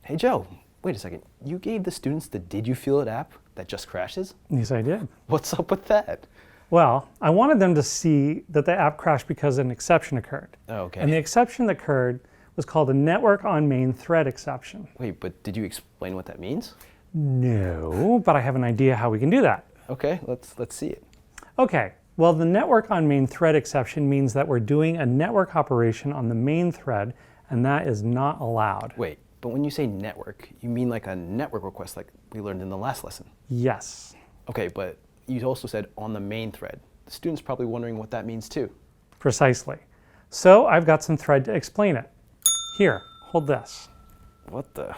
Hey Joe, wait a second. You gave the students the Did You Feel It app that just crashes? Yes, I did. What's up with that? Well, I wanted them to see that the app crashed because an exception occurred. Oh, okay. And the exception that occurred was called a network on main thread exception. Wait, but did you explain what that means? No, but I have an idea how we can do that. Okay, let's see it. Okay, well, the network on main thread exception means that we're doing a network operation on the main thread, and that is not allowed. Wait, but when you say network, you mean like a network request like we learned in the last lesson? Yes. Okay, but you also said on the main thread. The student's probably wondering what that means too. Precisely. So I've got some thread to explain it. Here, hold this. What the?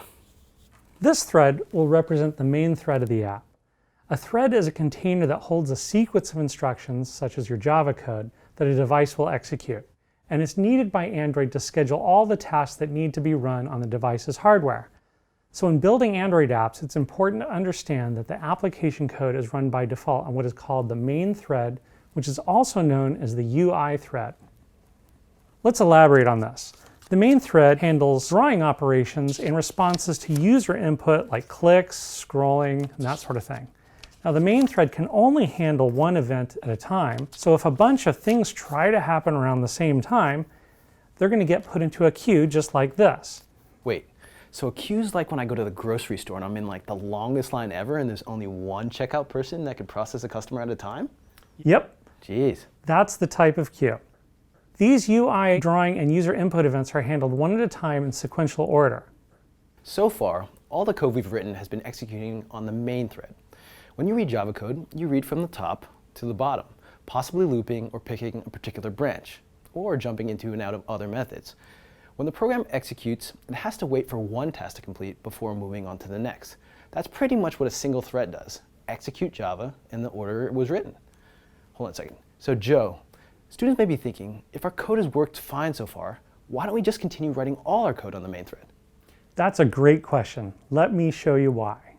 This thread will represent the main thread of the app. A thread is a container that holds a sequence of instructions, such as your Java code, that a device will execute. And it's needed by Android to schedule all the tasks that need to be run on the device's hardware. So in building Android apps, it's important to understand that the application code is run by default on what is called the main thread, which is also known as the UI thread. Let's elaborate on this. The main thread handles drawing operations in responses to user input like clicks, scrolling, and that sort of thing. Now the main thread can only handle one event at a time, so if a bunch of things try to happen around the same time, they're going to get put into a queue just like this. Wait, so a queue's like when I go to the grocery store and I'm in like the longest line ever and there's only one checkout person that can process a customer at a time? Yep. Jeez. That's the type of queue. These UI drawing and user input events are handled one at a time in sequential order. So far, all the code we've written has been executing on the main thread. When you read Java code, you read from the top to the bottom, possibly looping or picking a particular branch, or jumping into and out of other methods. When the program executes, it has to wait for one task to complete before moving on to the next. That's pretty much what a single thread does. Execute Java in the order it was written. Hold on a second. So Joe, students may be thinking, if our code has worked fine so far, why don't we just continue writing all our code on the main thread? That's a great question. Let me show you why.